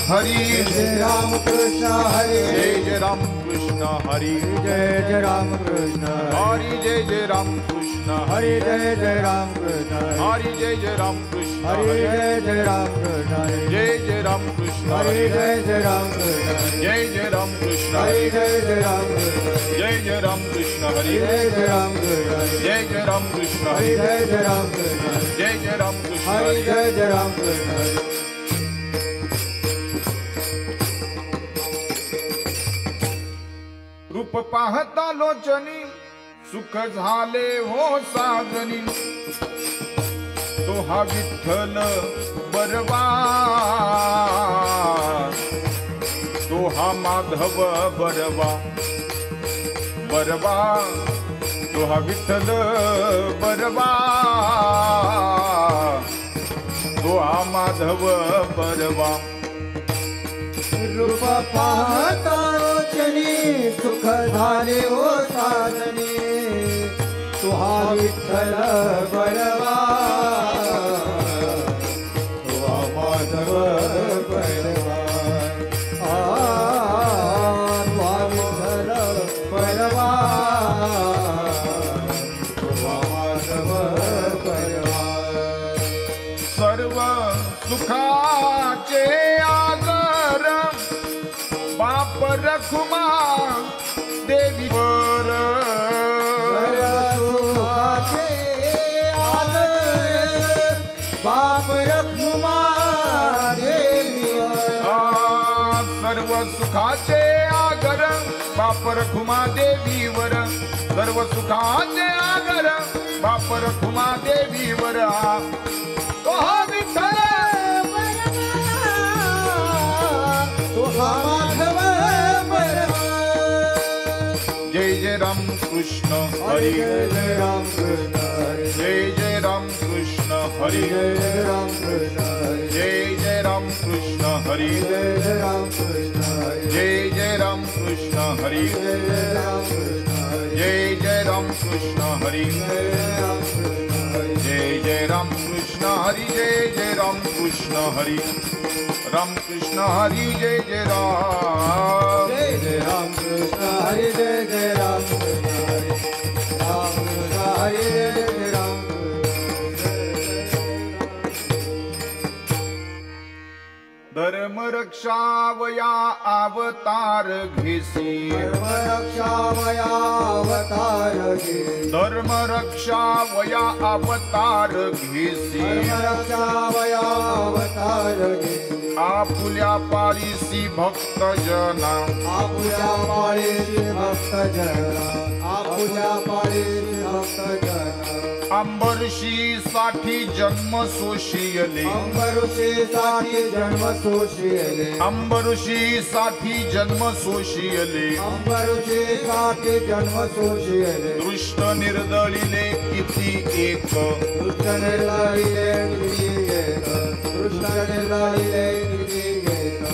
हरी जय राम कृष्ण हरी जय राम कृष्ण हरी जय राम कृष्ण हरी जय राम कृष्ण हरी जय राम कृष्ण हरी जय राम कृष्ण हरी जय राम कृष्ण जय राम कृष्ण हरी जय राम कृष्ण जय राम कृष्ण हरी जय राम कृष्ण जय राम कृष्ण हरी जय राम कृष्ण जय राम कृष्ण हरी हरी जय राम कृष्ण जय राम कृष्ण हरी हरी जय राम कृष्ण रूप पाहता लोचनी सुख झाले हो साजनी तो हा विठ्ठल बरवा तो हा माधव बरवा बरवा तो हा विठ्ठल बरवा तो हा माधव बरवा रूप पाहता लोचनी सुख झाले हो साजनी तुहा विठ्ठल बरवा तुहा माधव बरवा तुहा विठ्ठल बरवा तुहा माधव बरवा सर्व सुखाचे आगर बाप रखुमा देवीवर बाप रखुमा देवीवर सर्व सुखाचे आगर बाप रखुमा देवीवर सर्व सुखाचे आगर बाप रखुमा देवीवर तो हा विठ्ठल तुहा माधव बरवा जय राम कृष्ण हरी जय राम कृष्ण जय राम कृष्ण हरी जय राम कृष्ण जय राम कृष्ण हरी जय राम कृष्ण जय राम कृष्ण हरी जय राम कृष्ण जय राम कृष्ण हरी जय राम कृष्ण हरी जय राम कृष्ण हरी राम कृष्ण हरी जय राम राम कृष्ण हरे जय राम कृष्ण हरे राम कृष्ण हरे जय राम धर्म रक्षावया अवतार घेसी धर्म रक्षा वया अवतार घे धर्म रक्षावया अवतार घेसी धर्म रक्षा वया अवतार घे आपुल्या पारिसी भक्त जना आपुल्या पाळीची भक्त जना आपुल्या पाळीची भक्त जना अंबरशी साठी जन्म सोशियले अंबरुषी साठी जन्म सोशियले अंबरशी साठी जन्म सोशियले अंबरुषी साठी जन्म सोशियले दृष्ट निर्दळिले किती एक दृष्ट निर्दळिले किती एक दृष्ट निर्दळिले किती एक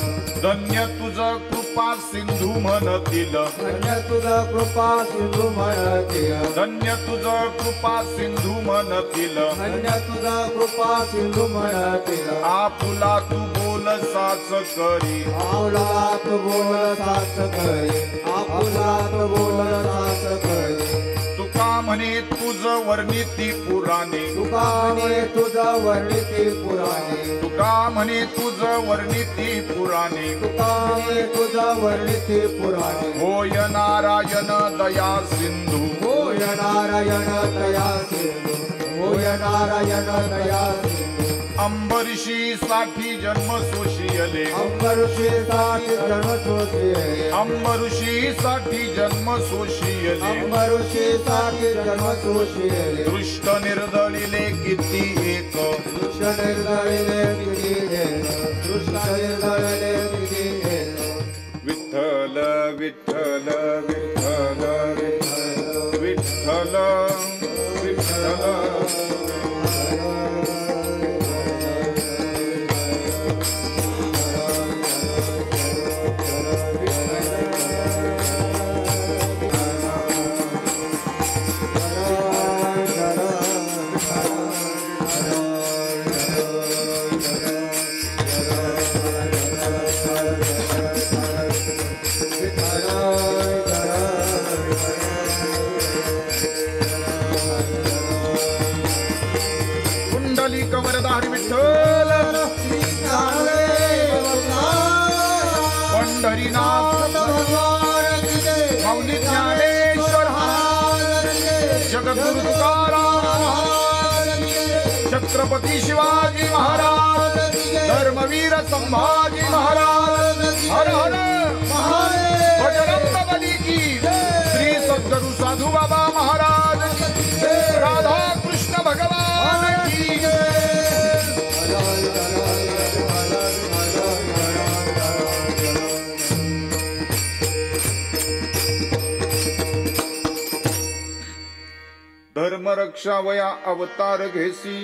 धन्य तुझ कृपा सिंधू म्हणतील धन्य तुझा कृपा सिंधू म्हणतील धन्य तुझ कृपा सिंधू म्हणतील धन्य तुझा कृपा सिंधू म्हणतील आपुला तू बोल साच करी आपुलात बोल साच करे आपुलात बोल साच करे तुका म्हणे तुझ वर्णिती पुराणे तुका म्हणे तुझा वर्णिती पुराणे तुका म्हणे तुझ वर्णिती पुराणे तुका म्हणे तुझा वर्णिती पुराणे होय नारायण दया सिंधू होय नारायण दया सिंधू होय नारायण दया सिंधू अंबरीशी साठी जन्म सोशियले अंबरुषी साठी जन्म सोशियले अंबरीशी साठी जन्म सोशियले अंबरुषी साठी जन्म सोशियले दृष्ट निर्दळिले किती एक दृष्ट निर्दळिले किती एक दृष्ट निर्दळिले किती एक विठ्ठल विठ्ठल विठ्ठल विठ्ठल विठ्ठल छत्रपती शिवाजी महाराज, धर्मवीर संभाजी महाराज, हर हर बजरंग बली की, श्री सद्गुरु साधू बाबा महाराज, राधा कृष्ण भगवान की। धर्म रक्षा वया अवतार घेसी,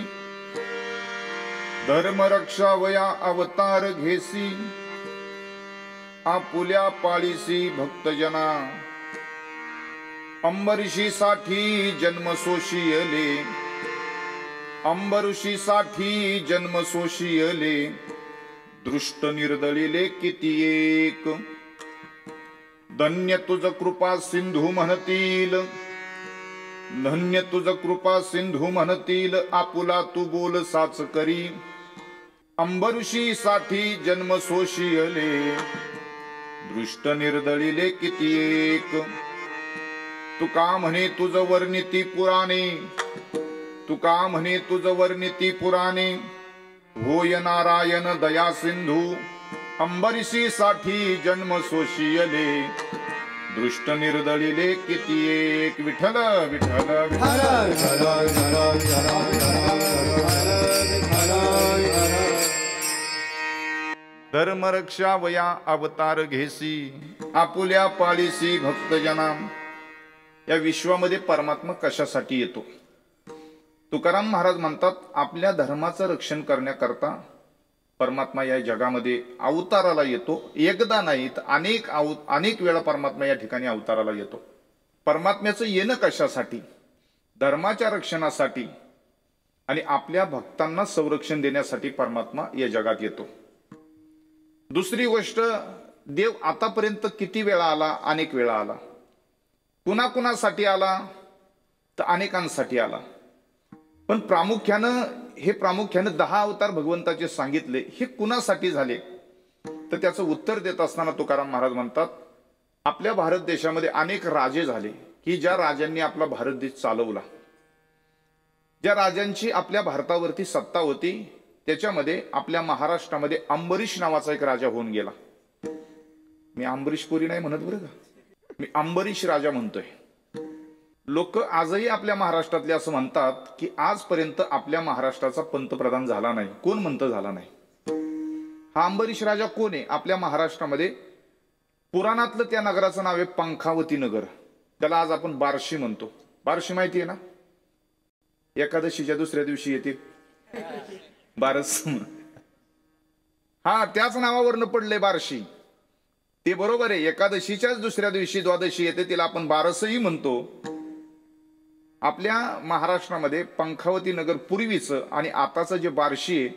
धर्म रक्षा वया अवतार घेसी, आपुल्या पाळीसी भक्तजना, अंबरीशी साठी जन्म सोशियले, अंबरीशी साठी जन्म सोशियले, दृष्ट निर्दळिले किती एक, धन्य तुझ कृपा सिंधू म्हणतील, धन्य तुझ कृपा सिंधू म्हणतील, आपुला तू बोल साच करी, अंबरीशी साठी जन्म सोशियले, दृष्ट निर्दळिले किती एक, तुका म्हणे तुझ वर्णिती पुराणे, तुका म्हणे तुझ वर्णिती पुराणे, होय नारायण दया सिंधू, अंबरीशी साठी जन्म सोशियले, दृष्ट निर्दळिले किती एक, विठ्ठल विठ्ठल धर्म रक्षा वया अवतार घेसी, आपुल्या पाळीसी भक्तजना। या विश्वामध्ये परमात्मा कशासाठी येतो? तुकाराम महाराज म्हणतात, आपल्या धर्माचं रक्षण करण्याकरता परमात्मा या जगामध्ये अवताराला येतो। एकदा नाही तर अनेक वेळा परमात्मा या ठिकाणी अवताराला येतो। परमात्म्याचं येणं कशासाठी? धर्माच्या रक्षणासाठी आणि आपल्या भक्तांना संरक्षण देण्यासाठी परमात्मा या जगात येतो। दुसरी गोष्ट, देव आतापर्यंत किती वेळा आला? अनेक वेळा आला। कुणाकुणासाठी आला? तर अनेकांसाठी आला। पण प्रामुख्यानं 10 अवतार भगवंताचे सांगितले, हे कुणासाठी झाले? तर त्याचं उत्तर देत असताना तुकाराम महाराज म्हणतात, आपल्या भारत देशामध्ये अनेक राजे झाले की ज्या राजांनी आपला भारत देश चालवला, ज्या राजांची आपल्या भारतावरती सत्ता होती, त्याच्यामध्ये आपल्या महाराष्ट्रामध्ये अंबरीश नावाचा एक राजा होऊन गेला। मी अंबरीशपुरी नाही म्हणत बरं का, मी अंबरीश राजा म्हणतोय। लोक आजही आपल्या महाराष्ट्रातले असं म्हणतात की आजपर्यंत आपल्या महाराष्ट्राचा पंतप्रधान झाला नाही। कोण म्हणतं झाला नाही? हा अंबरीश राजा कोण आहे? आपल्या महाराष्ट्रामध्ये पुराणातलं त्या नगराचं नाव आहे पंखावती नगर। त्याला आज आपण बार्शी म्हणतो। बार्शी माहिती आहे ना? एकादशीच्या दुसऱ्या दिवशी येते बारस, हा त्याच नावावरनं पडले बार्शी। ते बरोबर आहे, एकादशीच्याच दुसऱ्या दिवशी द्वादशी येते, तिला आपण बारसही म्हणतो। आपल्या महाराष्ट्रामध्ये पंखावती नगर पूर्वीचं आणि आताचं जे बार्शी आहे,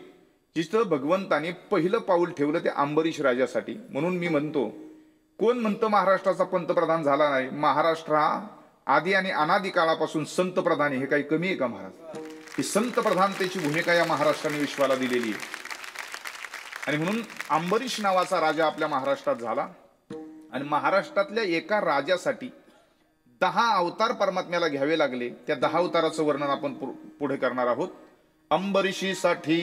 जिथं भगवंताने पहिलं पाऊल ठेवलं ते अंबरीश राजासाठी। म्हणून मी म्हणतो, कोण म्हणतं महाराष्ट्राचा पंतप्रधान झाला नाही? महाराष्ट्र हा आधी आणि अनादी काळापासून संत प्रधान आहे। हे काही कमी आहे का महाराज? ही संत प्रधानतेची भूमिका या महाराष्ट्राने विश्वाला दिलेली आहे। आणि म्हणून अंबरीश नावाचा राजा आपल्या महाराष्ट्रात झाला आणि महाराष्ट्रातल्या एका राजासाठी 10 अवतार परमात्म्याला घ्यावे लागले। त्या 10 अवताराचं वर्णन आपण पुढे करणार आहोत। अंबरीशीसाठी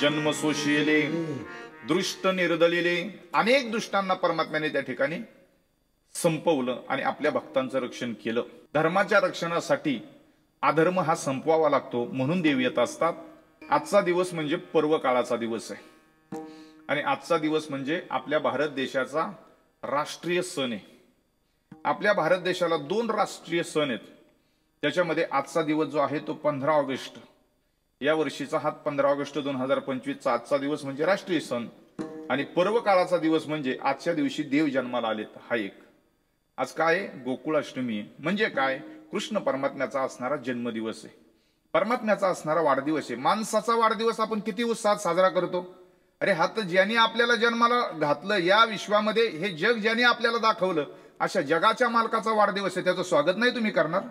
जन्म सोशियले, दृष्ट निर्दळिले, अनेक दुष्टांना परमात्म्याने त्या ठिकाणी संपवलं आणि आपल्या भक्तांचं रक्षण केलं। धर्माच्या रक्षणासाठी अधर्म हा संपवावा लागतो, म्हणून देव येत असतात। आजचा दिवस म्हणजे पर्व काळाचा दिवस आहे आणि आजचा दिवस म्हणजे आपल्या भारत देशाचा राष्ट्रीय सण आहे। आपल्या भारत देशाला 2 राष्ट्रीय सण आहेत, त्याच्यामध्ये आजचा दिवस जो आहे तो 15 ऑगस्ट, या वर्षीचा हा 15 ऑगस्ट 2025चा आजचा दिवस म्हणजे राष्ट्रीय सण। आणि पर्व काळाचा दिवस म्हणजे आजच्या दिवशी देव जन्माला आलेत हा एक। आज काय? गोकुळाष्टमी आहे। म्हणजे काय? कृष्ण परमात्म्याचा असणारा जन्मदिवस आहे, परमात्म्याचा असणारा वाढदिवस आहे। माणसाचा वाढदिवस आपण किती उत्साहात साजरा करतो? अरे हा तर ज्याने आपल्याला जन्माला घातलं, या विश्वामध्ये हे जग ज्याने आपल्याला दाखवलं, अशा जगाच्या मालकाचा वाढदिवस आहे, त्याचं स्वागत नाही तुम्ही करणार?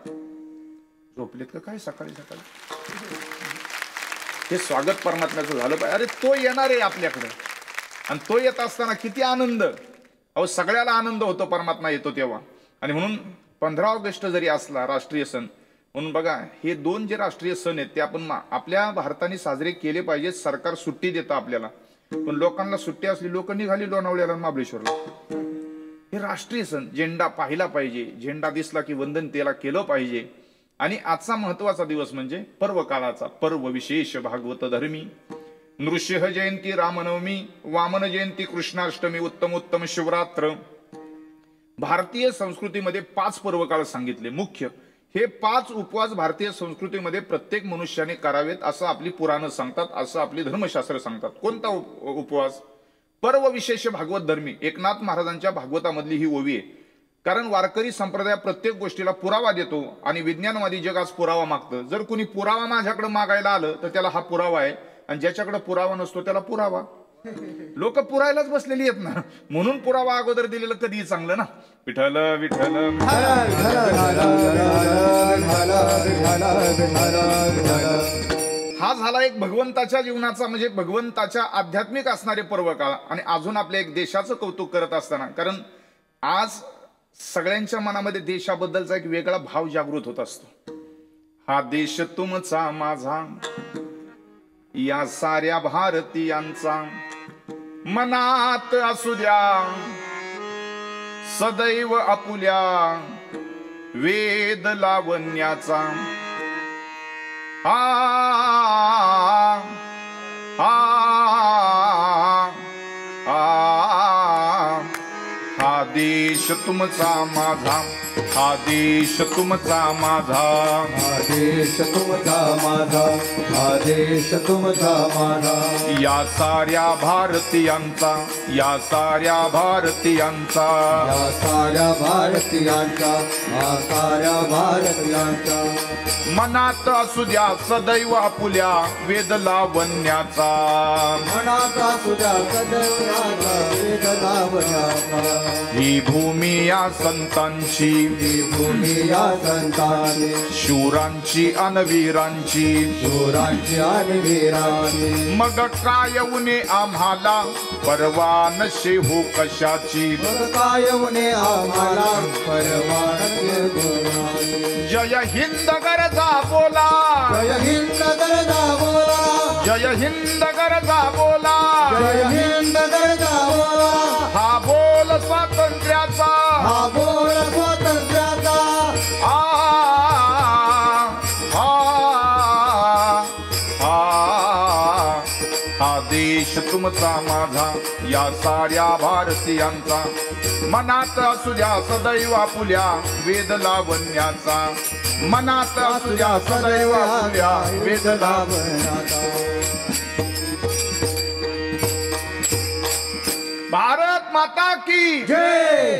झोपलेत का काय सकाळी सकाळी? हे स्वागत परमात्म्याचं झालं पाहिजे। अरे तो येणार आहे आपल्याकडे आणि तो येत असताना किती आनंद! अहो सगळ्याला आनंद होतो परमात्मा येतो तेव्हा। आणि म्हणून 15 ऑगस्ट जरी असला राष्ट्रीय सण, म्हणून बघा, हे 2 जे राष्ट्रीय सण आहेत ते आपण आपल्या भारताने साजरे केले पाहिजेत. सरकार सुट्टी देतं आपल्याला, पण लोकांना सुट्टी असली लोक निघाली लोणावळ्याला आणि महाबळेश्वरला. हे राष्ट्रीय सण, झेंडा पाहिला पाहिजे, झेंडा दिसला की वंदन त्याला केलं पाहिजे. आणि आजचा महत्वाचा दिवस म्हणजे पर्व काळाचा पर्व विशेष भागवत धर्मी. नृसिंह जयंती, रामनवमी, वामन जयंती, कृष्णाष्टमी, उत्तमोत्तम शिवरात्र. भारतीय संस्कृतीमध्ये 5 पर्वकाळ सांगितले मुख्य. हे 5 उपवास भारतीय संस्कृतीमध्ये प्रत्येक मनुष्याने करावेत असं आपली पुराणं सांगतात, असं आपली धर्मशास्त्र सांगतात. कोणता उपवास? पर्व विशेष भागवत धर्मी. एकनाथ महाराजांच्या भागवतामधली ही ओवी आहे. कारण वारकरी संप्रदाय प्रत्येक गोष्टीला पुरावा देतो आणि विज्ञानवादी जग आज पुरावा मागतं. जर कुणी पुरावा माझ्याकडे मागायला आलं तर त्याला हा पुरावा आहे, आणि ज्याच्याकडे पुरावा नसतो त्याला पुरावा. लोक पुरायलाच बसलेली आहेत ना, म्हणून पुरावा अगोदर दिलेलं कधीही चांगलं ना. विठ्ठल विठ्ठल हा झाला एक भगवंताच्या जीवनाचा म्हणजे भगवंताच्या आध्यात्मिक असणारे पर्व काळ. आणि अजून आपल्या एक देशाचं कौतुक करत असताना, कारण आज सगळ्यांच्या मनामध्ये देशाबद्दलचा एक वेगळा भाव जागृत होत असतो. हा देश तुमचा माझा, या साऱ्या भारतीयांचा, मनात असू द्या सदैव आपुल्या वेद लावण्याचा. हा देश तुमचा माझा, हा देश तुमचा माझा, हा देश तुमचा माझा, हा देश तुमचा माझा. या साऱ्या भारतीयांचा, या साऱ्या भारतीयांचा, या साऱ्या भारतीयांचा, या साऱ्या भारतीयांचा. मनात असू द्या सदैव आपुल्या वेद लावण्याचा. मनात असू द्या सदैव वेद लावण्याचा. ही भूमी या संतांची, ही भूमी या संतांची, शूरांची अनवीरांची, शूरांची आणि वीरांची. मग काय उणे आम्हाला परवा नशे हो कशाची. मग काय उणे आम्हाला परवा नशे गुणाची. जय हिंद गरजा बोला, जय हिंद गरजा बोला, जय हिंद गरजा बोला, जय हिंद गरजा बोला. हा बोल स्वातंत्र्याचा, हा बोल स्वातंत्र्याचा. आ हा देश तुमचा माझा, या साऱ्या भारतीयांचा. मनात असू द्या सदैव आपुल्या वेद लावण्याचा. मनात असू द्या सदैव आपुल्या वेद लावण्याचा. भारत माता की जय.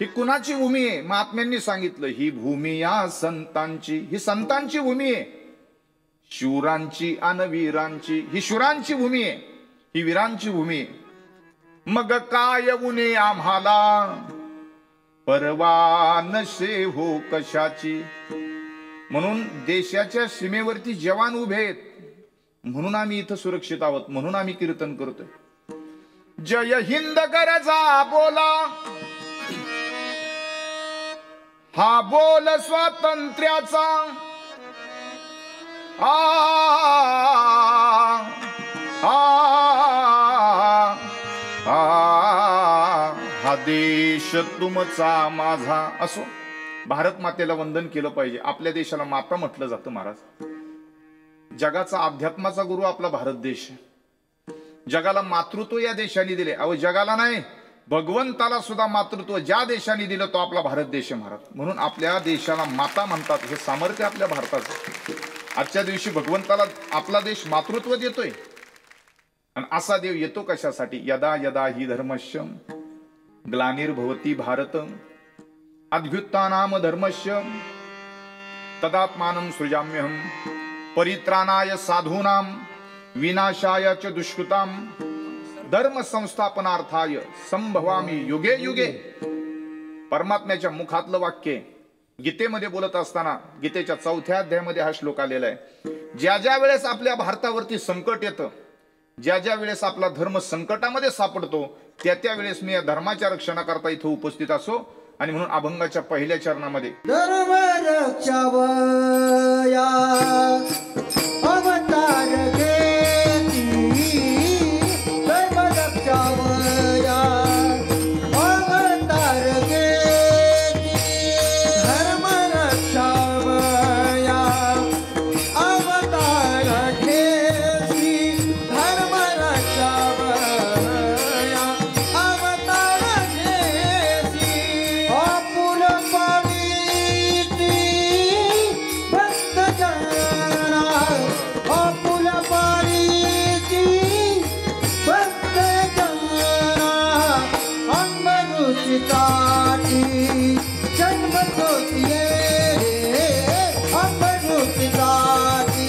ही कुणाची भूमी आहे? महात्म्यांनी सांगितलं ही भूमी या संतांची. ही संतांची भूमी आहे. शूरांची अनवीरांची, ही शूरांची भूमी आहे, ही वीरांची भूमी आहे. मग काय उणे आम्हाला परवा नशे हो कशाची. म्हणून देशाच्या सीमेवरती जवान उभे आहेत, म्हणून आम्ही इथं सुरक्षित आहोत, म्हणून आम्ही कीर्तन करतोय. जय हिंद गरजा बोला, हा बोल स्वातंत्र्याचा. हा देश तुमचा माझा. असो, भारत मातेला वंदन केलं पाहिजे. आपल्या देशाला माता म्हटलं जातं महाराज. जगाचा अध्यात्माचा गुरु आपला भारत देश. जगाला मातृत्व या देशाने दिले. अहो जगाला नाही, भगवंताला सुद्धा मातृत्व ज्या देशाने दिलं तो आपला भारत देश आहे महाराज. म्हणून आपल्या देशाला माता म्हणतात. हे सामर्थ्य आपल्या भारताचं. आजच्या दिवशी भगवंताला आपला देश मातृत्व देतोय. आणि असा देव येतो कशासाठी? यदा यदा ही धर्मस्य ग्लानिर्भवती भारत अद्भुतानाम धर्मस्य तदात्मानं सृजाम्यहं परित्राणाय साधूनां विनाशाय च दुष्कृतां धर्म संस्थापनार्थाय संभवामी युगे युगे. परमात्म्याच्या मुखातलं वाक्य गीतेमध्ये बोलत असताना गीतेच्या 4थ्या अध्यायामध्ये हा श्लोक आलेला आहे. ज्या ज्या वेळेस आपल्या भारतावरती संकट येतं, ज्या ज्या वेळेस आपला धर्म संकटामध्ये सापडतो, त्या त्या वेळेस मी या धर्माच्या रक्षणाकरता इथं उपस्थित असो आणि म्हणून अभंगाच्या पहिल्या चरणामध्ये धर्म रक्षावया अवतार घेती धर्म रक्षावया अवतार घेती धर्म रक्षावया अवतार घेती धर्म रक्षावया अवतार घेती आपुल पाणीती भक्त जना आपुल पाणीती भक्त जना अंबरुचिताती जन्म सोतिये अंबरुचिताती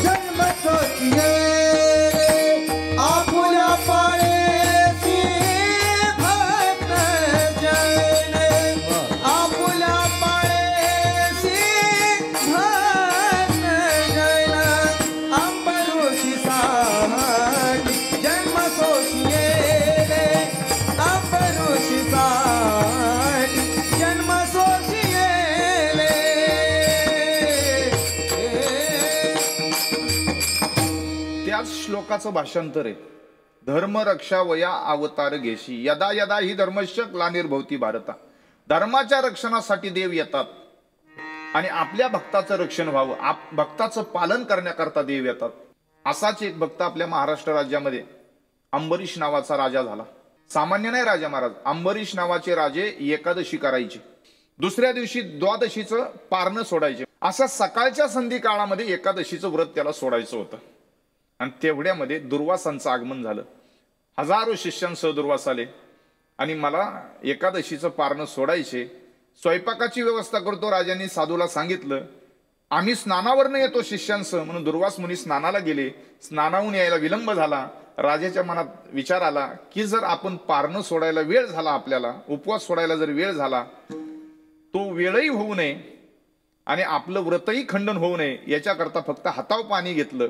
जन्म सोतिये आपुल्या पाळेसी भक्त जन आपुल्या पाळेसी भक्त जन अंबरुषी साठी जन्म सोशिये अंबरुषी साठी जन्म सोशिये त्याच श्लोकाचं भाषांतर आहे. धर्म रक्षा वया अवतार घेशी यदा यदा ही धर्मश्च ग्लानिर्भवती भारता. धर्माच्या रक्षणासाठी देव येतात आणि आपल्या भक्ताचं रक्षण व्हावं, भक्ताचं पालन करण्याकरता देव येतात. असाच एक भक्त आपल्या महाराष्ट्र राज्यामध्ये अंबरीश नावाचा राजा झाला. सामान्य नाही राजा महाराज, अंबरीश नावाचे राजे एकादशी करायचे, दुसऱ्या दिवशी द्वादशीचं पारणं सोडायचे. अशा सकाळच्या संधी काळामध्ये एकादशीचं व्रत त्याला सोडायचं होतं. आणि तेवढ्यामध्ये दुर्वासांचं आगमन झालं. हजारो शिष्यांसह दुर्वास आले आणि मला एकादशीचं पारणं सोडायचे, स्वयंपाकाची व्यवस्था करतो. राजांनी साधूला सांगितलं, आम्ही स्नानावरनं येतो शिष्यांसह. म्हणून दुर्वास मुनी स्नानाला गेले. स्नानाहून यायला विलंब झाला. राजाच्या मनात विचार आला की जर आपण पारणं सोडायला वेळ झाला, आपल्याला उपवास सोडायला जर वेळ झाला, तो वेळही होऊ नये आणि आपलं व्रतही खंडन होऊ नये याच्याकरता फक्त हातावर पाणी घेतलं,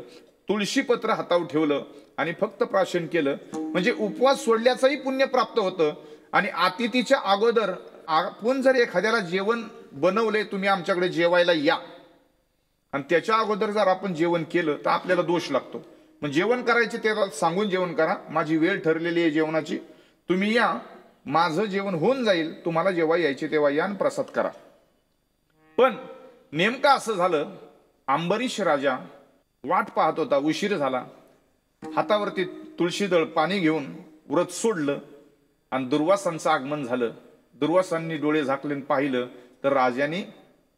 तुळशीपत्र हातावर ठेवलं आणि फक्त प्राशन केलं. म्हणजे उपवास सोडल्याचंही पुण्य प्राप्त होतं. आणि अतिथीच्या अगोदर आपण जर एखाद्याला जेवण बनवले, तुम्ही आमच्याकडे जेवायला या, आणि त्याच्या अगोदर जर आपण जेवण केलं तर आपल्याला दोष लागतो. मग जेवण करायचे त्याला सांगून जेवण करा, माझी वेळ ठरलेली आहे जेवणाची, तुम्ही या, माझं जेवण होऊन जाईल, तुम्हाला जेव्हा यायचे तेव्हा या आणि प्रसाद करा. पण नेमकं असं झालं, अंबरीश राजा वाट पाहत होता, उशीर झाला. हातावरती तुळशीदळ पाणी घेऊन व्रत सोडलं आणि दुर्वासांचं आगमन झालं. दुर्वासांनी डोळे झाकले पाहिलं तर राजाने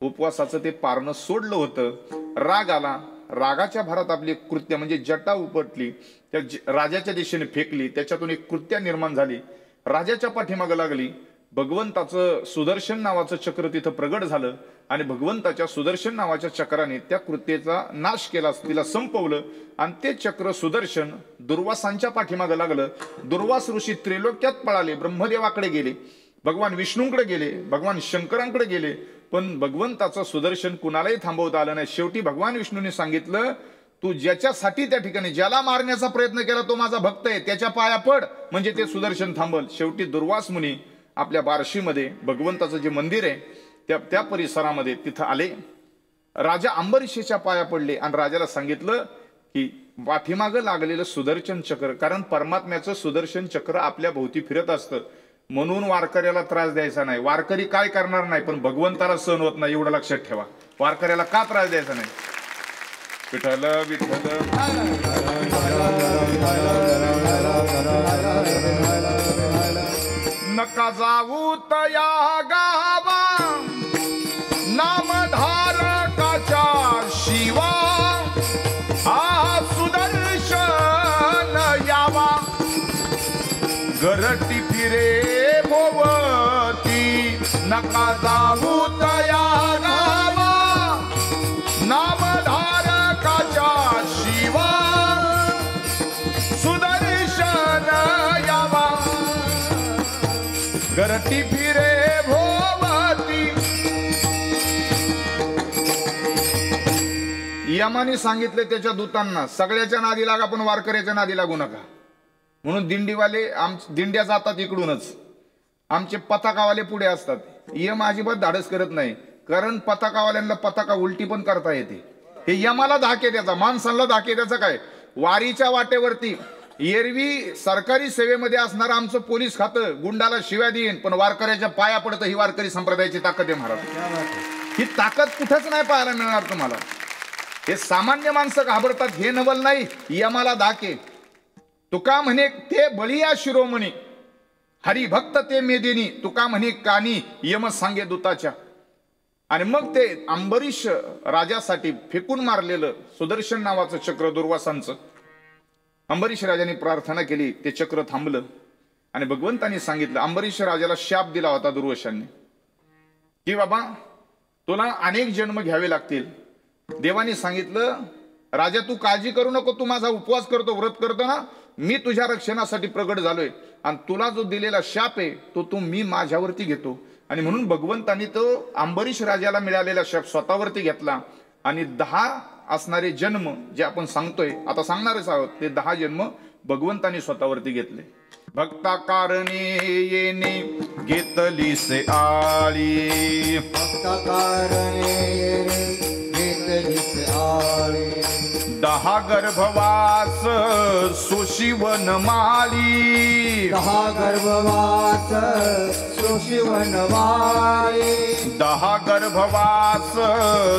उपवासाचं ते पारणं सोडलं होतं. राग आला. रागाच्या भरात आपली कृत्य म्हणजे जटा उपटली, त्या राजाच्या दिशेने फेकली. त्याच्यातून एक कृत्या निर्माण झाली, राजाच्या पाठीमागं लागली. भगवंताचं सुदर्शन नावाचं चक्र तिथं प्रगट झालं आणि भगवंताच्या सुदर्शन नावाच्या चक्राने त्या कृत्येचा नाश केला, तिला संपवलं. आणि ते चक्र सुदर्शन दुर्वासांच्या पाठीमागं लागलं. दुर्वास ऋषी त्रिलोक्यात पळाले, ब्रह्मदेवाकडे गेले, भगवान विष्णूंकडे गेले, भगवान शंकरांकडे गेले, पण भगवंताचं सुदर्शन कुणालाही थांबवता आलं नाही. शेवटी भगवान विष्णूने सांगितलं, तू ज्याच्यासाठी त्या ठिकाणी ज्याला मारण्याचा प्रयत्न केला तो माझा भक्त आहे, त्याच्या पाया पड, म्हणजे ते सुदर्शन थांबल. शेवटी दुर्वास मुनी आपल्या बार्शीमध्ये भगवंताचं जे मंदिर आहे त्या परिसरामध्ये तिथं आले. राजा अंबरीशेच्या पाया पडले आणि राजाला सांगितलं की पाठीमागं लागलेलं सुदर्शन चक्र, कारण परमात्म्याचं सुदर्शन चक्र आपल्या भोवती फिरत असतं, म्हणून वारकऱ्याला त्रास द्यायचा नाही. वारकरी काय करणार नाही, पण भगवंताला सहन होत नाही, एवढं लक्षात ठेवा. वारकऱ्याला का त्रास द्यायचा नाही. विठ्ठल विठ्ठल नका जाऊ तया गावा, नामधारकाच्या शिवा, सुदर्शन यावा, गरटी फिरे भोवती. नका जाऊ तया गावा, नामधारकाच्या शिवा, सुदर्शन यावा, गरटी फिरे भोवती. यमाने सांगितले त्याच्या दूतांना, सगळ्याच्या नादी लागा पण वारकऱ्याच्या नादी लागू नका. म्हणून दिंडीवाले दिंड्या जातात इकडूनच, आमचे पताकावाले पुढे असतात. यम अजिबात धाडस करत नाही, कारण पताकावाल्यांना पताका उलटी पण करता येते. हे यमाला धाके द्यायचा, माणसांना धाके द्यायचा काय. वारीच्या वाटेवरती एरवी सरकारी सेवेमध्ये असणारं आमचं पोलीस खातं गुंडाला शिव्या देईन, पण वारकऱ्याच्या पाया पडतं. ही वारकरी संप्रदायाची ताकद आहे महाराज. ही ताकद कुठंच नाही पाहायला मिळणार तुम्हाला. हे सामान्य माणसं घाबरतात हे नवल नाही, यमाला धाके. तुका म्हणे ते बळिया शिरोमणी, हरिभक्त ते मेदिनी. तुका म्हणे कानी, यम सांगे दूताच्या. आणि मग ते अंबरीश राजासाठी फेकून मारलेलं सुदर्शन नावाचं चक्र दुर्वासांचं, अंबरीश राजाने प्रार्थना केली, ते चक्र थांबलं. आणि भगवंतांनी सांगितलं, अंबरीश राजाला शाप दिला होता दुर्वासांनी की बाबा तुला अनेक जन्म घ्यावे लागतील. देवाने सांगितलं, राजा तू काळजी करू नको, तू माझा उपवास करतो, व्रत करतो ना, मी तुझ्या रक्षणासाठी प्रगट झालोय, आणि तुला जो दिलेला शाप आहे तो मी माझ्यावरती घेतो. आणि म्हणून भगवंतांनी तो अंबरीश राजाला मिळालेला शाप स्वतःवरती घेतला. आणि 10 असणारे जन्म जे आपण सांगतोय, आता सांगणारच आहोत, ते 10 जन्म भगवंतांनी स्वतःवरती घेतले. भक्ता कारणे येणे घेतली से आळी, भक्ता कारणे घेतली से आळी. 10 गर्भवास सुशिवन माळी, 10 गर्भवास सुशिवन माळी. 10 गर्भवास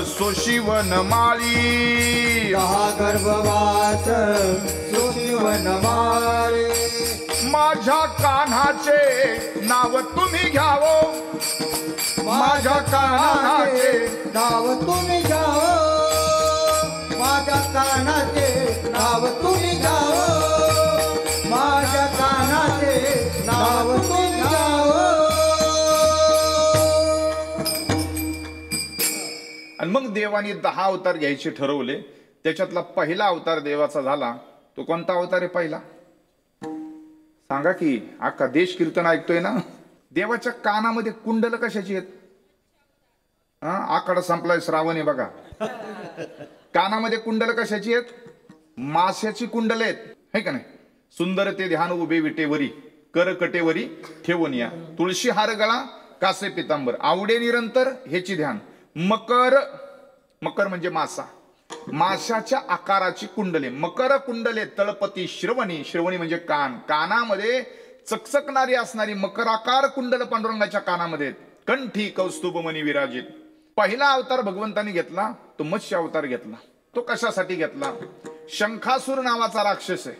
सुशिवन माळी, 10 गर्भवास सुशिवन माळी. माझ्या कान्हाचे नाव तुम्ही घ्यावो, माझ्या कान्हाचे नाव तुम्ही घ्यावं, माझ्या कानाचे नाव तुम्ही घ्यावं, माझ्या कानाचे नाव तुम्ही घ्यावं. आणि मग देवाने 10 अवतार घ्यायचे ठरवले. त्याच्यातला पहिला अवतार देवाचा झाला. तो कोणता अवतार आहे पहिला सांगा की. अख्खा देश कीर्तन ऐकतोय ना. देवाच्या कानामध्ये कुंडल कशाची आहेत? आखाडा संपलाय, श्रावण आहे बघा. कानामध्ये कुंडल कशाची आहेत? माशाची कुंडल आहेत, है का नाही. सुंदर ते ध्यान उभे विटेवरी, कर कटेवरी ठेवून या. तुळशी हार गळा कासे पितांबर, आवडे निरंतर ह्याची ध्यान. मकर, मकर म्हणजे मासा, माशाच्या आकाराची कुंडले, मकर कुंडले. तळपती श्रवणी, श्रवणी म्हणजे कान, कानामध्ये चकचकणारी असणारी मकराकार कुंडल पांडुरंगाच्या कानामध्ये. कंठी कौस्तुभमणी विराजित. पहिला अवतार भगवंतानी घेतला तो मत्स्य अवतार घेतला. तो कशासाठी घेतला? शंखासूर नावाचा राक्षस आहे.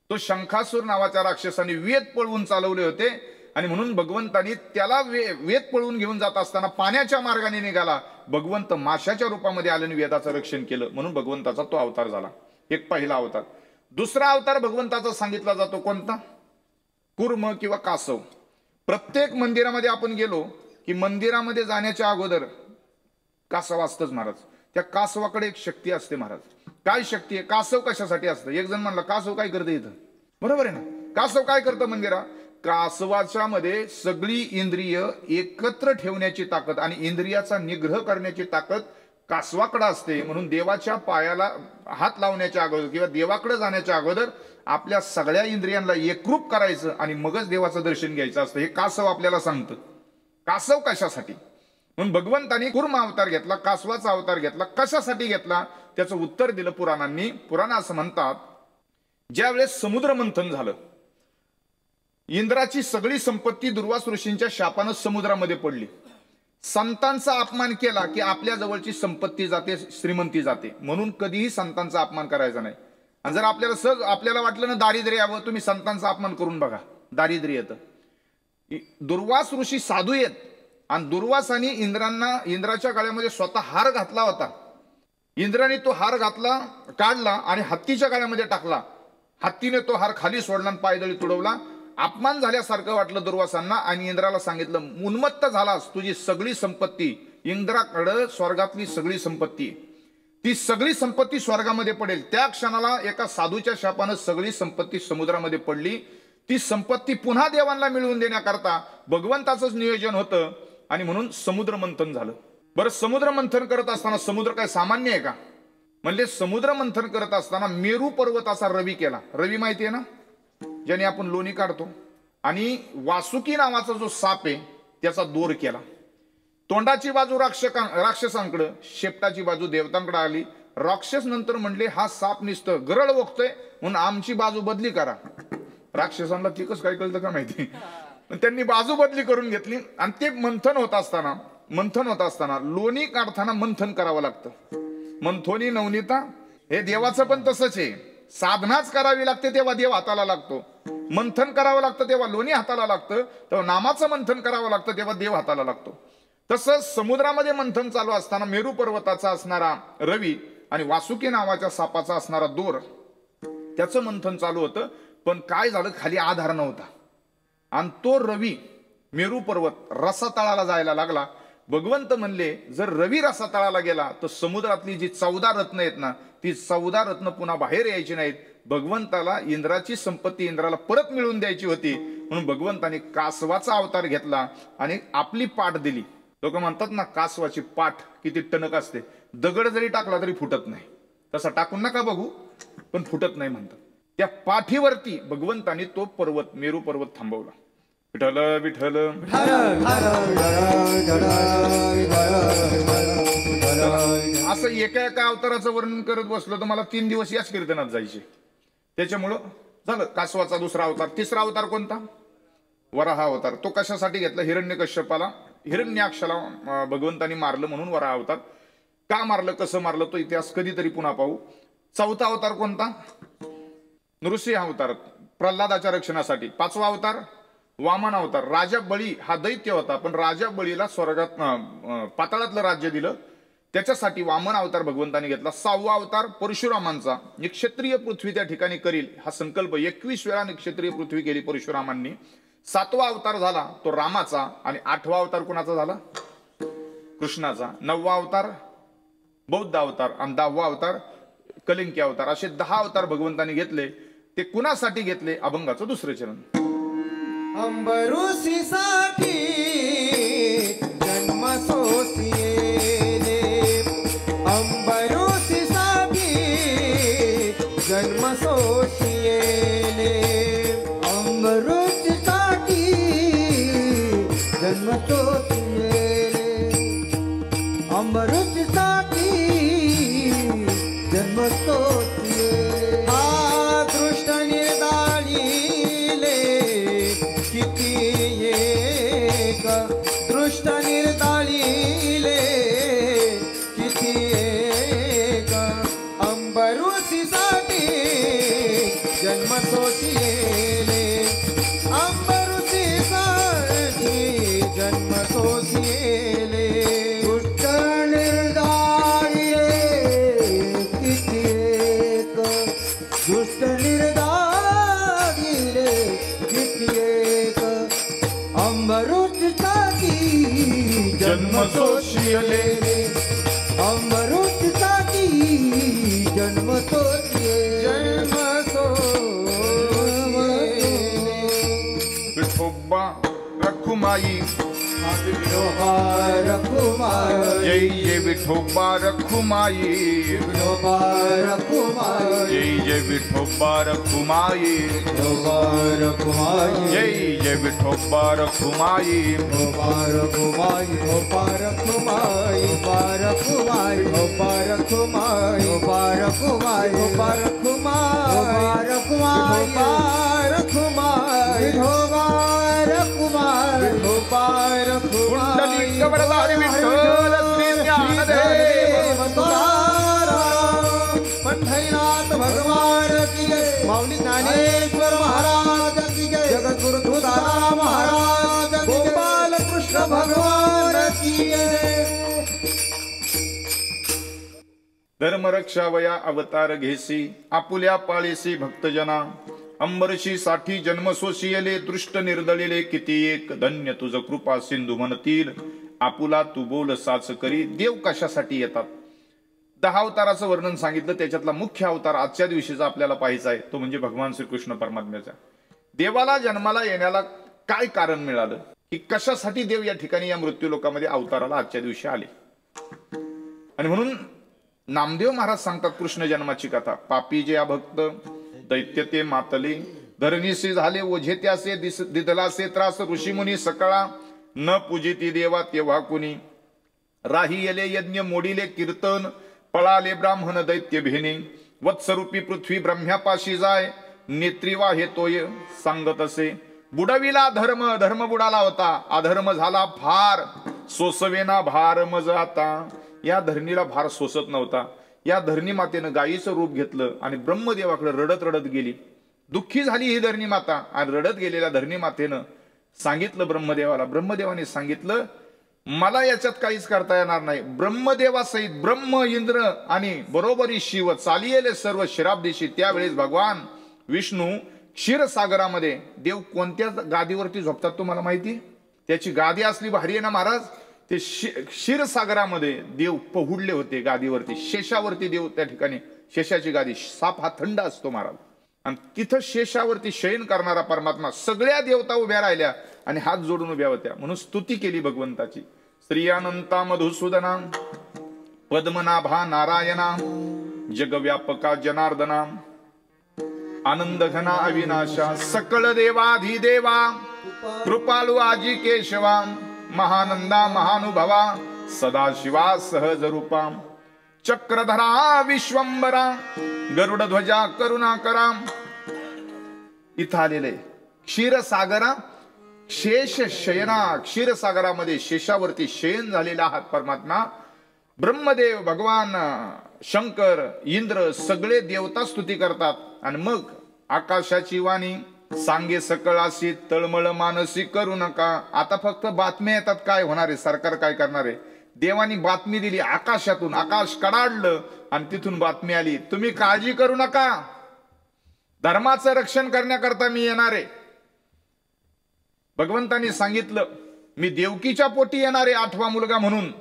तो शंखासूर नावाच्या राक्षसाने वेद पळवून चालवले होते, आणि म्हणून भगवंतानी त्याला वेद पळवून घेऊन जात असताना पाण्याच्या मार्गाने निघाला. भगवंत माशाच्या रूपामध्ये आल्याने वेदाचं रक्षण केलं, म्हणून भगवंताचा तो अवतार झाला. एक पहिला अवतार. दुसरा अवतार भगवंताचा सांगितला जातो कोणता? कुर्म किंवा कासव. प्रत्येक मंदिरामध्ये आपण गेलो की मंदिरामध्ये जाण्याच्या अगोदर कासव असतंच महाराज. त्या कासवाकडे एक शक्ती असते महाराज. काय शक्ती आहे? कासव कशासाठी असतं? एक जण म्हणला कासव काय करतं इथं? बरोबर आहे ना. कासव काय करतं मंदिरात? कासवाच्या मध्ये सगळी इंद्रिय एकत्र ठेवण्याची ताकद आणि इंद्रियाचा निग्रह करण्याची ताकद कासवाकडे असते. म्हणून देवाच्या पायाला हात लावण्याच्या अगोदर किंवा देवाकडे जाण्याच्या अगोदर आपल्या सगळ्या इंद्रियांना एकरूप करायचं आणि मगच देवाचं दर्शन घ्यायचं असतं. हे कासव आपल्याला सांगतं. कासव कशासाठी? म्हणून भगवंतानी कुर्म अवतार घेतला, कासवाचा अवतार घेतला. कशासाठी घेतला? त्याचं उत्तर दिलं पुराणांनी. पुराण असं म्हणतात, ज्यावेळेस समुद्र मंथन झालं, इंद्राची सगळी संपत्ती दुर्वास ऋषींच्या शापानं समुद्रामध्ये पडली. संतांचा अपमान केला की आपल्या जवळची संपत्ती जाते, श्रीमंती जाते. म्हणून कधीही संतांचा अपमान करायचा नाही. आणि जर आपल्याला सहज आपल्याला वाटलं ना दारिद्र्य यावं, तुम्ही संतांचा अपमान करून बघा, दारिद्र्य येतं. दुर्वास ऋषी साधू आहेत, आणि दुर्वासानी इंद्राच्या गळ्यामध्ये स्वतः हार घातला होता. इंद्राने तो हार घातला, काढला आणि हत्तीच्या गळ्यामध्ये टाकला. हत्तीने तो हार खाली सोडला आणि पायदळी तुडवला. अपमान झाल्यासारखं वाटलं दुर्वासांना, आणि इंद्राला सांगितलं, उन्मत्त झालास, तुझी सगळी संपत्ती, इंद्राकडे स्वर्गातली सगळी संपत्ती, ती सगळी संपत्ती स्वर्गामध्ये पडेल. त्या क्षणाला एका साधूच्या शापानं सगळी संपत्ती समुद्रामध्ये पडली. ती संपत्ती पुन्हा देवांना मिळवून देण्याकरता भगवंताचंच नियोजन होतं, आणि म्हणून समुद्र मंथन झालं. बरं, समुद्र मंथन करत असताना समुद्र काय सामान्य आहे का? म्हणजे समुद्र मंथन करत असताना मेरू पर्वताचा रवी केला. रवी माहिती आहे ना, ज्याने आपण लोणी काढतो. आणि वासुकी नावाचा जो साप आहे त्याचा दोर केला. तोंडाची बाजू राक्षसांकडे, शेपटाची बाजू देवतांकडे आली. राक्षस नंतर म्हणले हा साप निसतं गरळ ओकतोय म्हणून आमची बाजू बदली करा. राक्षसांना तिकच काय कळतं का माहिती, त्यांनी बाजू बदली करून घेतली. आणि ते मंथन होत असताना लोणी काढताना मंथन करावं लागतं. मंथोनी नवनीता, हे देवाचं पण तसंच आहे. साधनाच करावी लागते तेव्हा देव हाताला लागतो. मंथन करावं लागतं तेव्हा लोणी हाताला लागतं. तेव्हा नामाचं मंथन करावं लागतं तेव्हा देव हाताला लागतो. तसंच समुद्रामध्ये मंथन चालू असताना मेरू पर्वताचा असणारा रवी आणि वासुकी नावाच्या सापाचा असणारा दोर, त्याचं मंथन चालू होतं. पण काय झालं, खाली आधार नव्हता आणि तो रवी मेरू पर्वत रसातळाला जायला लागला. भगवंत म्हणले जर रवी रसातळाला गेला तर समुद्रातली जी 14 रत्न आहेत ना, ती 14 रत्न पुन्हा बाहेर यायची नाहीत. भगवंताला इंद्राची संपत्ती इंद्राला परत मिळवून द्यायची होती. म्हणून भगवंताने कासवाचा अवतार घेतला आणि आपली पाठ दिली. लोक म्हणतात ना कासवाची पाठ किती टणक असते, दगड जरी टाकला तरी फुटत नाही. तसा टाकून नका बघू, पण फुटत नाही म्हणतात. त्या पाठीवरती भगवंताने तो पर्वत मेरू पर्वत थांबवला. विठ्ठल विठ्ठल असं एका एका अवताराचं वर्णन करत बसलो तर मला 3 दिवस याच कीर्तनात जायचे. त्याच्यामुळं झालं कासवाचा दुसरा अवतार. तिसरा अवतार कोणता? वराह अवतार. तो कशासाठी घेतला? हिरण्यकश्यपाला, हिरण्याक्षाला भगवंतानी मारलं म्हणून वराह अवतार. का मारलं, कसं मारलं, तो इतिहास कधीतरी पुन्हा पाहू. चौथा अवतार कोणता? नृसिंह अवतार, प्रल्हादाच्या रक्षणासाठी. 5वा अवतार वामन अवतार. राजा बळी हा दैत्य होता, पण राजा बळीला स्वर्गात पाताळातलं राज्य दिलं, त्याच्यासाठी वामन अवतार भगवंताने घेतला. 6वा अवतार परशुरामांचा. क्षत्रिय पृथ्वी त्या ठिकाणी करील हा संकल्प 21 वेळा क्षत्रिय पृथ्वी केली परशुरामांनी. 7वा अवतार झाला तो रामाचा आणि 8वा अवतार कुणाचा झाला? कृष्णाचा. 9वा अवतार बौद्ध अवतार आणि 10वा अवतार कलिंकी अवतार. असे 10 अवतार भगवंताने घेतले. ते कुणासाठी घेतले? अभंगाचं दुसरं चरण. अंबरुसीसाठी जन्म सोसिएले, अंबरुसीसाठी जन्म सोसिएले, अंबरुसीसाठी जन्म सोसिएले, अंबरुसीसाठी जन्म सोसिएले. हा दृष्ट निर्दाळीले किती एक, दृष्ट निर्दाळीले किती एक, अंबरुसीसाठी जन्म सोसिएले, अंबरुसीसाठी जन्म सोसिएले. दृष्ट निर्दाळीले किती एक, दृष्ट निर्दाळीले किती एक, अंबरुसीसाठी जन्म सोसिएले, अंबरुसीसाठी जन्म सोसिएले, जन्म सोसिएले. विठोबा रखुमाई, विठोबा रखुमाई, जय जय विठोबा रखुमाई, विठोबा रखुमाई, जय जय विठोबा रखुमाई, विठोबा रखुमाई, जय जय विठोबा रखुमाई, विठोबा रखुमाई, विठोबा रखुमाई, विठोबा रखुमाई, विठोबा रखुमाई, विठोबा रखुमाई, विठोबा रखुमाई, विठोबा रखुमाई, विठोबा रखुमाई, विठोबा कुंडली कमळधारी विठ्ठल श्री ज्ञानदेव तुकाराम. पंढरीनाथ भगवान की जय. माऊली ज्ञानेश्वर महाराज की जय. जगद्गुरु तुकाराम महाराज की जय. गोपाल कृष्ण भगवान की जय. धर्मरक्षावया अवतार घेसी, आपुल्या पाळीसी भक्तजना, अंबरशी साठी जन्म सोसिएले, दृष्ट निर्दळिले किती एक, धन्य तुझ कृपा सिंधू म्हणतील, आपुला तू बोल साच करी. देव कशासाठी येतात? 10 अवताराचं वर्णन सांगितलं. त्याच्यातला मुख्य अवतार आजच्या दिवशीचा आपल्याला पाहायचा आहे, तो म्हणजे भगवान श्रीकृष्ण परमात्म्याचा. देवाला जन्माला येण्याला काय कारण मिळालं, की कशासाठी देव या ठिकाणी या मृत्यू लोकामध्ये अवताराला आजच्या दिवशी आले? आणि म्हणून नामदेव महाराज सांगतात कृष्ण जन्माची कथा. पापी जे अभक्त दैत्य ते मातले, धरणीसी झाले ओझे त्यासे दिदलासे त्रास ऋषीमुनी सकळा न पूजिती देवा तेव्हा कुणी राही येले यज्ञ मोडिले कीर्तन पळाले ब्राह्मण दैत्य भेने वत्सरूपी पृथ्वी ब्रह्म्यापाशी जाय नेत्री वाहे तोय सांगत असे बुडविला धर्म बुडाला होता अधर्म झाला भार सोसवेना भार मज आता या धरणीला भार सोसत नव्हता या धरणी मातेनं गायीचं रूप घेतलं आणि ब्रह्मदेवाकडे रडत रडत गेली दुःखी झाली ही धरणी माता आणि रडत गेलेल्या धरणी मातेनं सांगितलं ब्रह्मदेवाला ब्रह्मदेवाने सांगितलं मला याच्यात काहीच करता येणार नाही ब्रह्मदेवासहित ब्रह्म इंद्र आणि बरोबरी शिव चालियेले सर्व शराबदेशी त्यावेळेस भगवान विष्णू क्षीरसागरामध्ये देव कोणत्या गादीवरती झोपतात तुम्हाला माहिती त्याची गादी असली भारी आहे ना महाराज ते क्षीरसागरामध्ये देव पहुडले होते गादीवरती शेषावरती देव त्या ठिकाणी शेषाची गादी साप हा थंड असतो महाराज आणि तिथं शेषावरती शयन करणारा परमात्मा सगळ्या देवता उभ्या राहिल्या आणि हात जोडून उभ्या होत्या म्हणून स्तुती केली भगवंताची श्रीयानंता मधुसूदना पद्मनाभा नारायणा जगव्यापका जनार्दना आनंद घना अविनाशा सकळ देवाधिदेवा कृपालू आजी केशवा महानंदा महानुभवा सदाशिवा सहज रूपा चक्रधरा विश्वंबरा गरुड ध्वजा करुणाकरा इथं आलेले क्षीरसागरा शेष शयना क्षीरसागरामध्ये शेषावरती शयन झालेला आहात परमात्मा ब्रह्मदेव भगवान शंकर इंद्र सगळे देवता स्तुती करतात आणि मग आकाशाची वाणी सांगे सकळाशी तळमळ मानसी करू नका आता फक्त बातम्या येतात काय होणार आहे सरकार काय करणार आहे देवानी बातमी दिली आकाशातून आकाश कडाडलं आणि तिथून बातमी आली तुम्ही काळजी करू नका धर्माचं रक्षण करण्याकरता मी येणार आहे भगवंतांनी सांगितलं मी देवकीच्या पोटी येणार आहे 8वा मुलगा म्हणून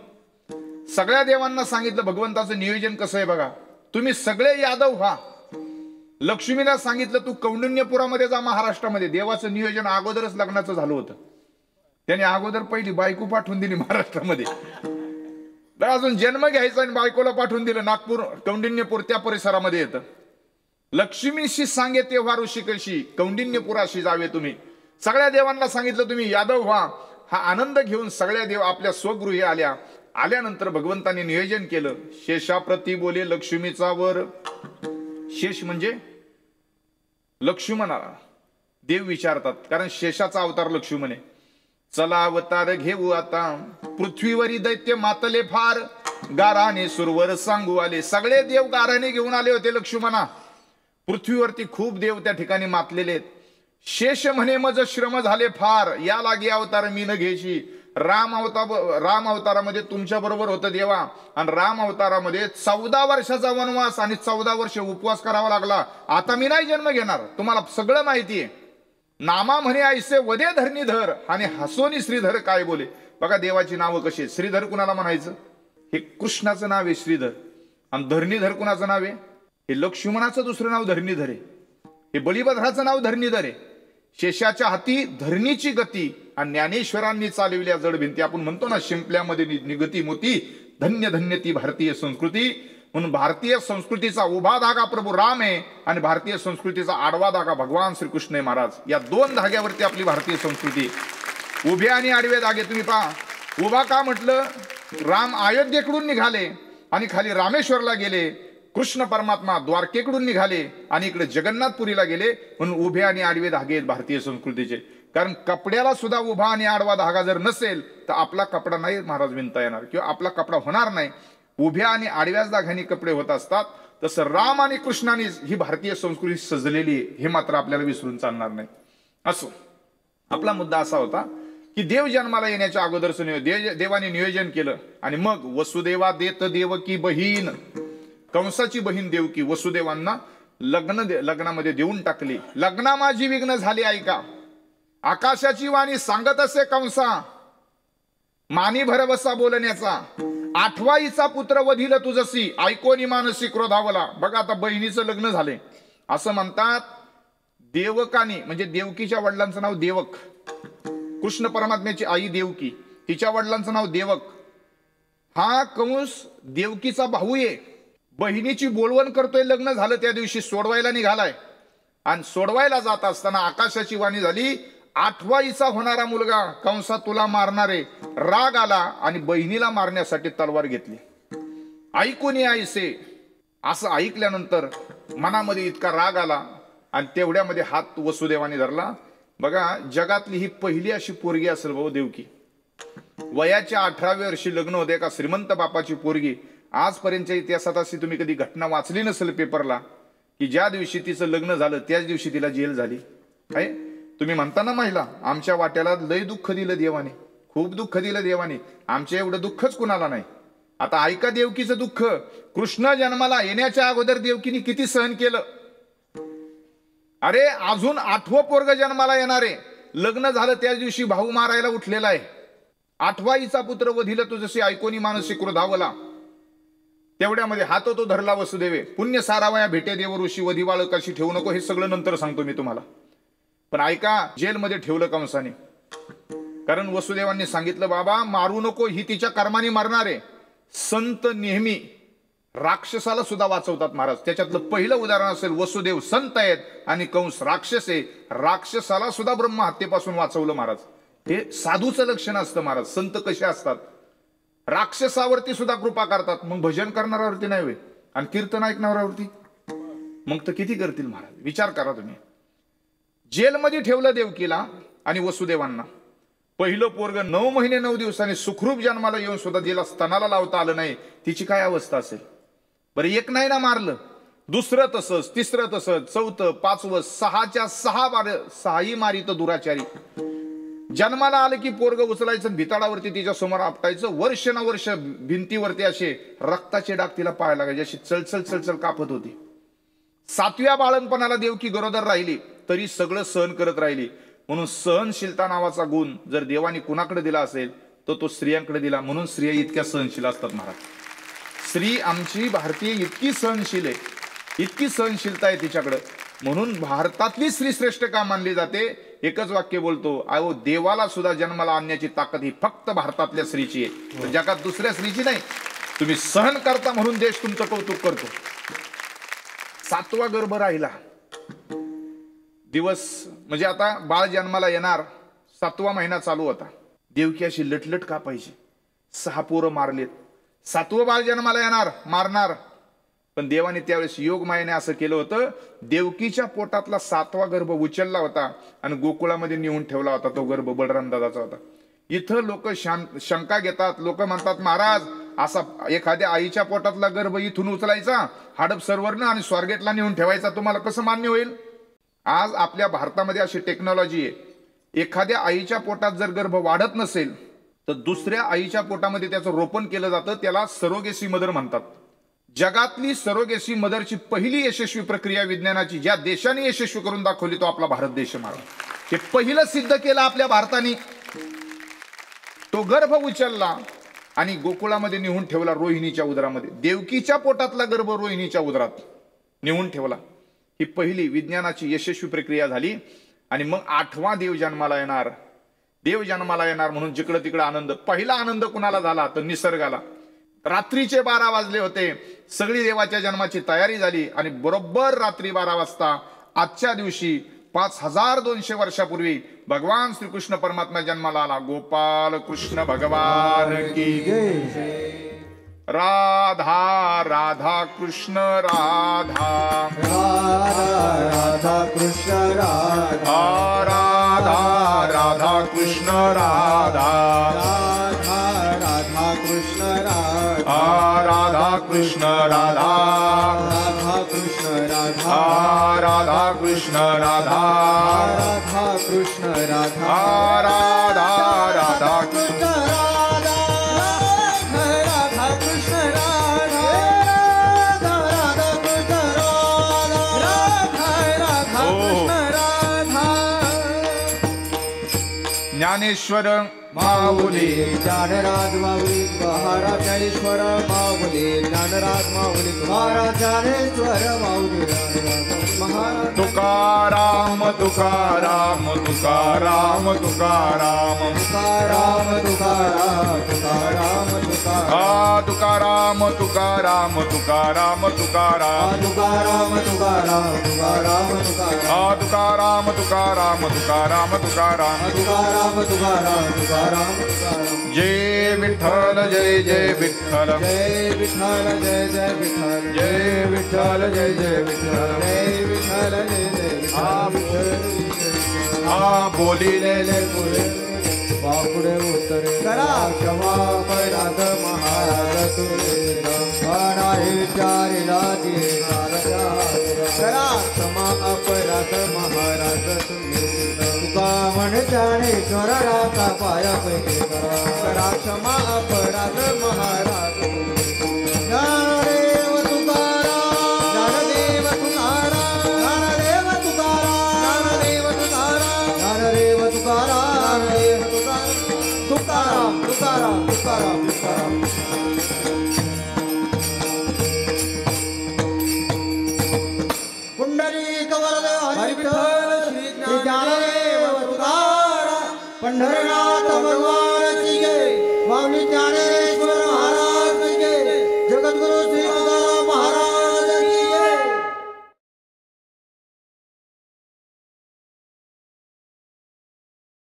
सगळ्या देवांना सांगितलं भगवंताचं नियोजन कसं आहे बघा तुम्ही सगळे यादव व्हा लक्ष्मीला सांगितलं तू कौंडिण्यपुरामध्ये जा महाराष्ट्रामध्ये देवाचं नियोजन अगोदरच लग्नाचं झालं होतं त्याने अगोदर पहिली बायको पाठवून दिली महाराष्ट्रामध्ये अजून जन्म घ्यायचा आणि बायकोला पाठवून दिलं नागपूर कौंडिण्यपूर त्या परिसरामध्ये येतं लक्ष्मीशी सांगे तेव्हा ऋषिकेशी कौंडिण्यपुराशी जावे तुम्ही सगळ्या देवांना सांगितलं तुम्ही यादव व्हा हा आनंद घेऊन सगळ्या देव आपल्या स्वगृही आल्यानंतर भगवंतांनी नियोजन केलं शेषाप्रती बोले लक्ष्मीचा वर शेष म्हणजे लक्ष्मणाला देव विचारतात कारण शेषाचा अवतार लक्ष्मण आहे चला अवतार घेऊ आता पृथ्वीवरी दैत्य मातले फार गाराने सुरवर सांगू आले सगळे देव गाराने घेऊन आले होते लक्ष्मणा पृथ्वीवरती खूप देव त्या ठिकाणी मातलेले आहेत शेष म्हणे मज श्रम झाले फार या लागी अवतार मी न घ्यायची राम अवतारामध्ये तुमच्या बरोबर होतं देवा आणि राम अवतारामध्ये 14 वर्षाचा वनवास आणि 14 वर्ष उपवास करावा लागला आता मी नाही जन्म घेणार तुम्हाला सगळं माहिती आहे नामा म्हणे ऐसे वदे धरणीधर आणि हसोनी श्रीधर काय बोले बघा देवाची नावं कशी श्रीधर कुणाला म्हणायचं हे कृष्णाचं नाव आहे श्रीधर आणि धरणीधर कुणाचं नाव आहे हे लक्ष्मणाचं दुसरं नाव धरणीधर आहे हे बलिभद्राचं नाव धरणीधर आहे शेषाच्या हाती धरणीची गती आणि ज्ञानेश्वरांनी चालविल्या जड भिंती आपण म्हणतो ना शिंपल्यामध्ये निगती मोती धन्य धन्य ती भारतीय संस्कृती म्हणून भारतीय संस्कृतीचा उभा धागा प्रभू राम आहे आणि भारतीय संस्कृतीचा आडवा धागा भगवान श्रीकृष्ण आहे महाराज या 2 धाग्यावरती आपली भारतीय संस्कृती उभे आणि आडवे धागे तुम्ही पहा उभा का म्हटलं राम अयोध्येकडून निघाले आणि खाली रामेश्वरला गेले कृष्ण परमात्मा द्वारकेकडून निघाले आणि इकडे जगन्नाथपुरीला गेले म्हणून उभे आणि आडवे धागे आहेत भारतीय संस्कृतीचे कारण कपड्याला सुद्धा उभा आणि आडवा धागा जर नसेल तर आपला कपडा नाही महाराज विणता येणार किंवा आपला कपडा होणार नाही उभ्या आणि आडव्याच धाग्यांनी कपडे होत असतात तसं राम आणि कृष्णाने ही भारतीय संस्कृती सजलेली हे मात्र आपल्याला विसरून चालणार नाही असो आपला मुद्दा असा होता की देव जन्माला येण्याच्या अगोदरच देवाने नियोजन केलं आणि मग वसुदेवा देत देवकी बहीण कंसाची बहीण देवकी वसुदेवांना लग्नामध्ये देऊन टाकली लग्ना माझी विघ्न झाली ऐका आकाशाची वाणी सांगत असे कंसा मानी भरवसा बोलण्याचा 8वाईचा पुत्र वधिल तुझसी ऐकोनी मानसी क्रोधावला बघा आता बहिणीचं लग्न झाले असं म्हणतात देवकानी म्हणजे देवकीच्या वडिलांचं नाव देवक कृष्ण परमात्म्याची आई देवकी तिच्या वडिलांचं नाव देवक हा कंस देवकीचा भाऊ आहे बहिणीची बोलवण करतोय लग्न झालं त्या दिवशी सोडवायला निघालाय आणि सोडवायला जात असताना आकाशाची वाणी झाली, 8वा हिस्सा होणारा मुलगा कंसा तुला मारणारे. राग आला आणि बहिणीला मारण्यासाठी तलवार घेतली. ऐकून यायचे असं ऐकल्यानंतर मनामध्ये इतका राग आला आणि तेवढ्यामध्ये हात वसुदेवाने धरला. बघा, जगातली ही पहिली अशी पोरगी असेल भाऊ देवकी. वयाच्या 18व्या वर्षी लग्न होते एका श्रीमंत बापाची पोरगी. आजपर्यंतच्या इतिहासात अशी तुम्ही कधी घटना वाचली नसेल पेपरला की ज्या दिवशी तिचं लग्न झालं त्याच दिवशी तिला जेल झाली. आहे तुम्ही म्हणता ना महिला, आमच्या वाट्याला लय दुःख दिलं देवाने, खूप दुःख दिलं देवाने, आमच्या एवढं दुःखच कुणाला नाही. आता ऐका देवकीचं दुःख. कृष्ण जन्माला येण्याच्या अगोदर देवकीने किती सहन केलं. अरे अजून 8वं पोरग जन्माला येणारे, लग्न झालं त्याच दिवशी भाऊ मारायला उठलेला आहे. 8वा हिचा पुत्र वधिल तुझशी ऐकोनी मानसी क्रोधावला. तेवढ्यामध्ये हात तो धरला वसुदेवे. पुण्य सारावया भेटे देव ऋषी वधिवाळ कशी ठेवू नको हे सगळं नंतर सांगतो मी तुम्हाला. पण ऐका, जेलमध्ये ठेवलं कंसाने. कारण वसुदेवांनी सांगितलं बाबा मारू नको, ही तिच्या कर्माने मरणार आहे. संत नेहमी राक्षसाला सुद्धा वाचवतात महाराज. त्याच्यातलं पहिलं उदाहरण असेल वसुदेव संत आहेत आणि कंस राक्षस आहे. राक्षसाला सुद्धा ब्रह्महत्येपासून वाचवलं महाराज. हे साधूचं लक्षण असतं महाराज. संत कसे असतात, राक्षसावरती सुद्धा कृपा करतात. मग भजन करणाऱ्यावरती नाही होय, आणि कीर्तन ऐकणाऱ्यावरती मग तर किती करतील महाराज. विचार करा तुम्ही. जेलमध्ये ठेवलं देवकीला आणि वसुदेवांना. पहिलं पोरग 9 महिने 9 दिवसांनी सुखरूप जन्माला येऊन सुद्धा जिला स्तनाला लावता आलं नाही, तिची काय अवस्था असेल बरं. एक नाही ना मारलं, दुसरं तसंच, तिसरं तसंच, चौथं, 5वं, 6च्या 6ही मारित दुराचारी. जन्माला आलं की पोरग उचलायचं, भिताडावरती तिच्या समोर आपटायचं. वर्ष ना वर्ष भिंतीवरती असे रक्ताचे डाग तिला पाहायला लागायचे, अशी चलचल चलचल कापत होती. 7व्या बाळणपणाला देवकी गरोदर राहिली तरी सगळं सहन करत राहिली. म्हणून सहनशीलता नावाचा गुण जर देवाने कुणाकडे दिला असेल तर तो स्त्रियांकडे दिला. म्हणून स्त्रिया इतक्या सहनशील असतात महाराज. स्त्री आमची भारतीय इतकी सहनशील आहे, इतकी सहनशीलता आहे तिच्याकडे. म्हणून भारतातली स्त्री श्रेष्ठ का मानली जाते. एकच वाक्य बोलतो, अहो देवाला सुद्धा जन्माला आणण्याची ताकद ही फक्त भारतातल्या स्त्रीची आहे, जगात दुसऱ्या स्त्रीची नाही. तुम्ही सहन करता म्हणून देश तुमचं कौतुक करतो. 7वा गर्भ राहिला दिवस, म्हणजे आता बाळ जन्माला येणार, 7वा महिना चालू होता. देवकी अशी लटलट का पाहिजे. 6 पोरं मारलेत, 7वं बाळ जन्माला येणार, मारणार. पण देवाने त्यावेळेस योग मायेने असं केलं होतं, देवकीच्या पोटातला 7वा गर्भ उचलला होता आणि गोकुळामध्ये नेऊन ठेवला होता. तो गर्भ बलराम दादाचा होता. इथं लोक शंका घेतात. लोक म्हणतात महाराज असा एखाद्या आईच्या पोटातला गर्भ इथून उचलायचा, हडप सर्वरनं आणि स्वारगेटला नेऊन ठेवायचा, तुम्हाला कसं मान्य होईल. आज आपल्या भारतामध्ये अशी टेक्नॉलॉजी आहे, एखाद्या आईच्या पोटात जर गर्भ वाढत नसेल तर दुसऱ्या आईच्या पोटामध्ये त्याचं रोपण केलं जातं. त्याला सरोगेसी मदर म्हणतात. जगातली सरोगेसी मदरची पहिली यशस्वी प्रक्रिया विज्ञानाची ज्या देशाने यशस्वी करून दाखवली तो आपला भारत देश महाराज. हे पहिलं सिद्ध केलं आपल्या भारताने. तो गर्भ उचलला आणि गोकुळामध्ये नेऊन ठेवला रोहिणीच्या उदरामध्ये. देवकीच्या पोटातला गर्भ रोहिणीच्या उदरात नेऊन ठेवला. ही पहिली विज्ञानाची यशस्वी प्रक्रिया झाली. आणि मग 8वा देव जन्माला येणार. देव जन्माला येणार म्हणून जिकडं तिकडं आनंद. पहिला आनंद कुणाला झाला तर निसर्गाला. रात्रीचे 12 वाजले होते, सगळी देवाच्या जन्माची तयारी झाली आणि बरोबर रात्री 12 वाजता आजच्या दिवशी 5200 वर्षापूर्वी भगवान श्रीकृष्ण परमात्मा जन्माला आला. गोपाल कृष्ण भगवान की जय. राधा राधा कृष्ण राधा राधा कृष्ण राधा राधा राधा कृष्ण राधा राधा कृष्ण राधा राधा कृष्ण राधा राधा कृष्ण राधा राधा कृष्ण राधा राधा कृष्ण राधा राधा राधा कृष्ण राधा राधा कृष्ण राधा राधा कृष्ण राधा राधा कृष्ण राधा. ज्ञानेश्वर माऊली ज्ञानराज माऊली महाराज ज्ञानेश्वर माऊली ज्ञानराज माऊली महाराज ज्ञानेश्वर माऊली महाराज. तुकाराम तुकाराम तुकाराम तुकाराम तुकाराम तुकाराम तुकाराम तुकाराम तुकाराम तुकाराम तुकाराम तुकाराम तुकाराम तुकाराम तुकाराम तुकाराम तुकाराम तुकाराम तुकाराम तुकाराम तुकाराम तुकाराम तुकाराम तुकाराम जय विठ्ठल जय जय विठ्ठल जय विठ्ठल जय जय विठ्ठल जय विठ्ठल जय जय विठ्ठल जय विठ्ठल जय जय विठ्ठल बोलिले पुढे पुढे उत्तरे करा क्षमा अपराध महाराज तुझे अनारे विचारिला दिए करा क्षमा अपराध महाराज तुझे तुका म्हण ज्ञानेश्वर राका पाया पैकी करा क्षमा अपराध महाराज ज्ञानदेव तुकाराम ज्ञानदेव तुकाराम ज्ञानदेव तुकाराम ज्ञानदेव तुकाराम ज्ञानदेव तुकाराम तुकाराम तुकाराम तुकाराम तुकाराम पुंडरीक वरदेव हरी विठ्ठल श्री ज्ञानदेव तुकाराम पंढरनाथ भगवान